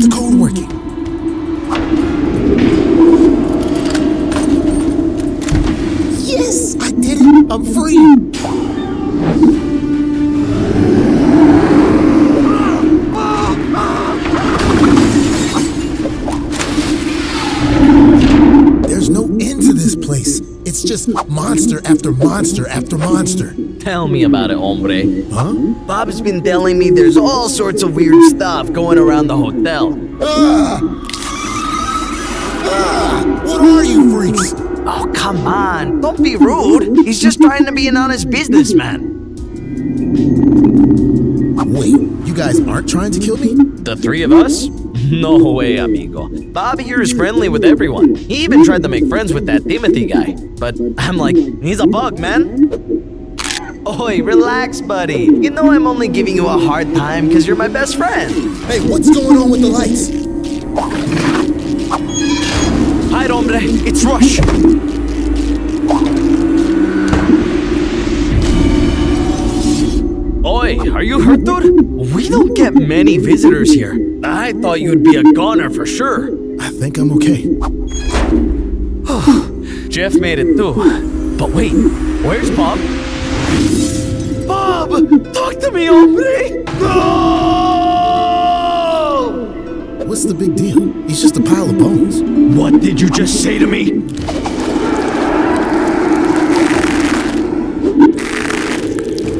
the code working? Yes, I did it. I'm free. There's no end to this place. It's just monster after monster after monster. Tell me about it, hombre. Huh? Bob's been telling me there's all sorts of weird stuff going around the hotel. What are you freaks? Oh, come on. Don't be rude. He's just trying to be an honest businessman. Wait, you guys aren't trying to kill me? The three of us? No way, amigo. Bobby here is friendly with everyone. He even tried to make friends with that Timothy guy. But I'm like, he's a bug, man. Oi, relax, buddy. You know I'm only giving you a hard time because you're my best friend. Hey, what's going on with the lights? Hide, hombre. It's Rush. Oi, are you hurt, dude? We don't get many visitors here. I thought you'd be a goner for sure. I think I'm okay. Jeff made it too. But wait, where's Bob? Bob! Talk to me, hombre! No! What's the big deal? He's just a pile of bones. What did you just say to me?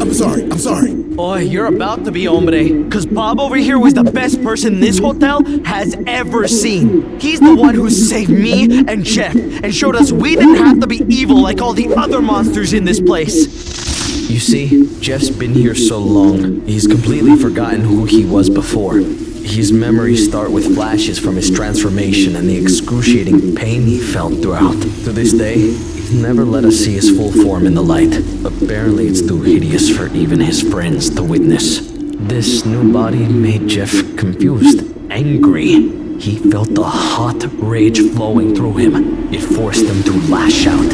I'm sorry. Oi, you're about to be, hombre. Cause Bob over here was the best person this hotel has ever seen. He's the one who saved me and Jeff and showed us we didn't have to be evil like all the other monsters in this place. You see, Jeff's been here so long, he's completely forgotten who he was before. His memories start with flashes from his transformation and the excruciating pain he felt throughout. To this day, he's never let us see his full form in the light. Apparently it's too hideous for even his friends to witness. This new body made Jeff confused, angry. He felt the hot rage flowing through him. It forced him to lash out.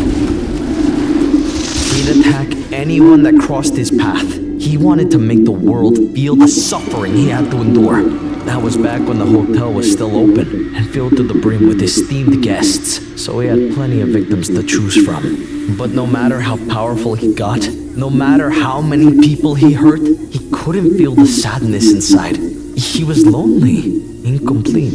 He'd attack anyone that crossed his path. He wanted to make the world feel the suffering he had to endure. That was back when the hotel was still open and filled to the brim with esteemed guests, so he had plenty of victims to choose from. But no matter how powerful he got, no matter how many people he hurt, he couldn't feel the sadness inside. He was lonely, incomplete.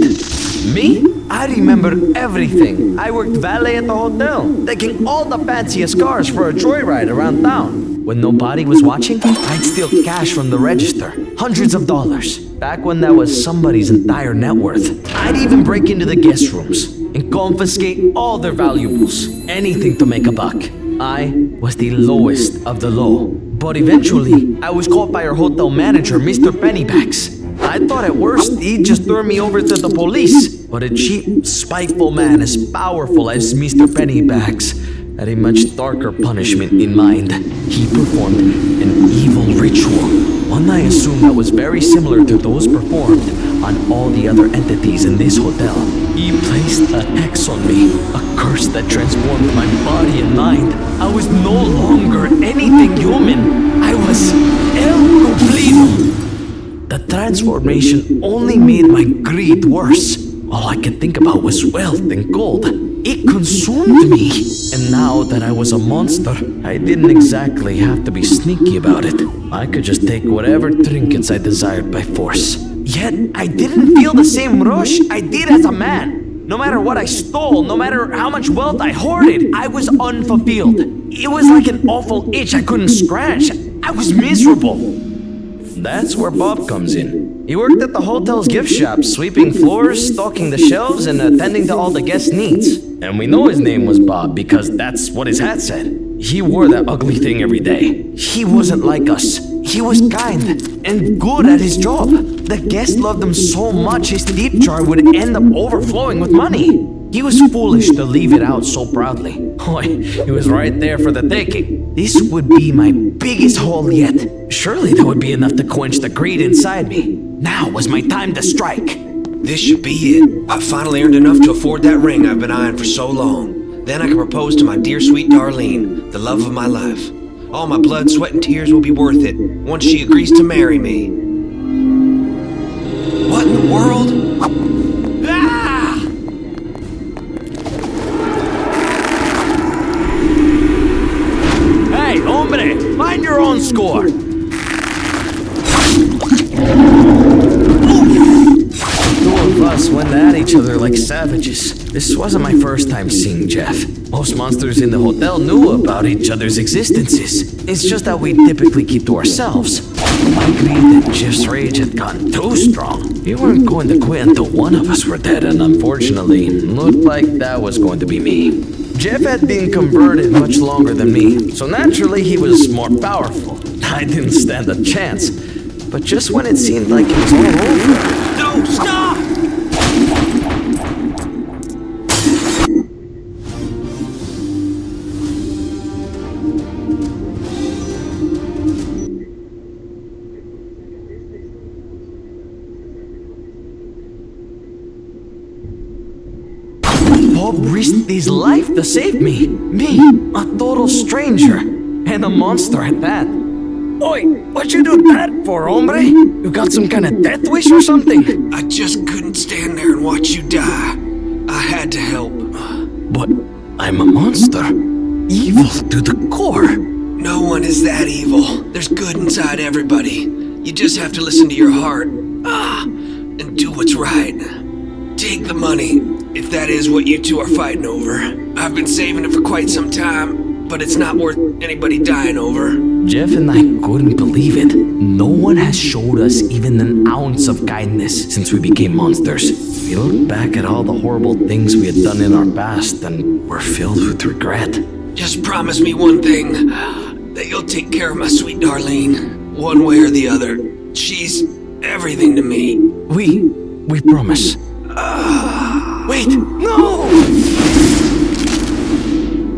Me? I remember everything. I worked valet at the hotel, taking all the fanciest cars for a joyride around town. When nobody was watching, I'd steal cash from the register, hundreds of dollars. Back when that was somebody's entire net worth. I'd even break into the guest rooms and confiscate all their valuables, anything to make a buck. I was the lowest of the low. But eventually, I was caught by our hotel manager, Mr. Pennybags. I thought at worst, he'd just throw me over to the police. But a cheap, spiteful man as powerful as Mr. Pennybags had a much darker punishment in mind. He performed an evil ritual, one I assume that was very similar to those performed on all the other entities in this hotel. He placed a hex on me, a curse that transformed my body and mind. I was no longer anything human. I was El Cumplido. The transformation only made my greed worse. All I could think about was wealth and gold. It consumed me. And now that I was a monster, I didn't exactly have to be sneaky about it. I could just take whatever trinkets I desired by force. Yet, I didn't feel the same rush I did as a man. No matter what I stole, no matter how much wealth I hoarded, I was unfulfilled. It was like an awful itch I couldn't scratch. I was miserable. That's where Bob comes in. He worked at the hotel's gift shop, sweeping floors, stocking the shelves, and attending to all the guests' needs. And we know his name was Bob because that's what his hat said. He wore that ugly thing every day. He wasn't like us. He was kind and good at his job. The guests loved him so much his tip jar would end up overflowing with money. He was foolish to leave it out so proudly. Boy, he was right there for the taking. This would be my biggest haul yet. Surely that would be enough to quench the greed inside me. Now was my time to strike. This should be it. I finally earned enough to afford that ring I've been eyeing for so long. Then I can propose to my dear sweet Darlene, the love of my life. All my blood, sweat, and tears will be worth it once she agrees to marry me. What in the world? Ah! Hey, hombre, mind your own score. Two of us went at each other like savages. This wasn't my first time seeing Jeff. Most monsters in the hotel knew about each other's existences. It's just that we typically keep to ourselves. I agreed that Jeff's rage had gotten too strong. We weren't going to quit until one of us were dead, and unfortunately, looked like that was going to be me. Jeff had been converted much longer than me, so naturally he was more powerful. I didn't stand a chance. But just when it seemed like it was all over... No, stop! Bob risked his life to save me. Me, a total stranger, and a monster at that. Oi, what'd you do that for, hombre? You got some kind of death wish or something? I just couldn't stand there and watch you die. I had to help. But I'm a monster. Evil to the core. No one is that evil. There's good inside everybody. You just have to listen to your heart. And do what's right. Take the money, if that is what you two are fighting over. I've been saving it for quite some time, but it's not worth anybody dying over. Jeff and I couldn't believe it. No one has showed us even an ounce of kindness since we became monsters. We look back at all the horrible things we had done in our past and we're filled with regret. Just promise me one thing, that you'll take care of my sweet Darlene, one way or the other. She's everything to me. We promise. Wait, no!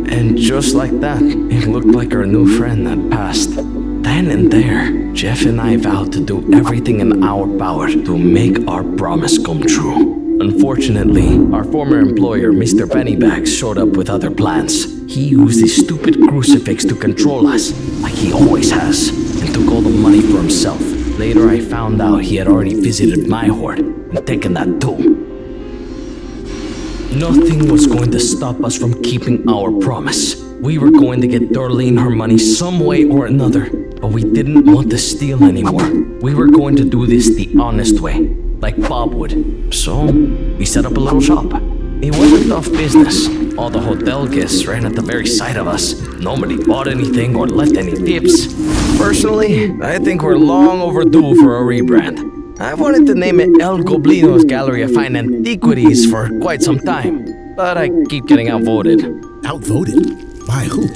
And just like that, it looked like our new friend had passed. Then and there, Jeff and I vowed to do everything in our power to make our promise come true. Unfortunately, our former employer, Mr. Pennybags, showed up with other plans. He used his stupid crucifix to control us, like he always has, and took all the money for himself. Later, I found out he had already visited my hoard and taken that too. Nothing was going to stop us from keeping our promise. We were going to get Darlene her money some way or another, but we didn't want to steal anymore. We were going to do this the honest way, like Bob would. So, we set up a little shop. It was a tough business. All the hotel guests ran at the very sight of us. Nobody bought anything or left any tips. Personally, I think we're long overdue for a rebrand. I've wanted to name it El Goblino's Gallery of Fine Antiquities for quite some time, but I keep getting outvoted. Outvoted? By who?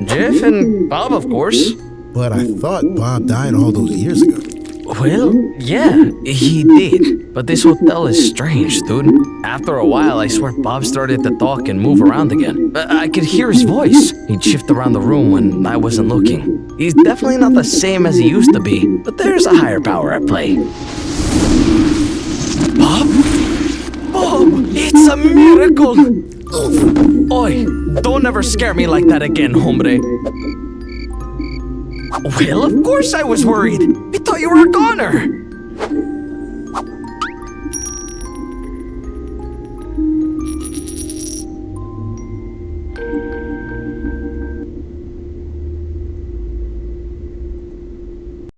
Jeff and Bob, of course. But I thought Bob died all those years ago. Well, yeah, he did. But this hotel is strange, dude. After a while, I swear Bob started to talk and move around again. I could hear his voice. He'd shift around the room when I wasn't looking. He's definitely not the same as he used to be, but there's a higher power at play. Bob? Bob, it's a miracle! Oi, don't ever scare me like that again, hombre. Well, of course I was worried. I thought you were a goner.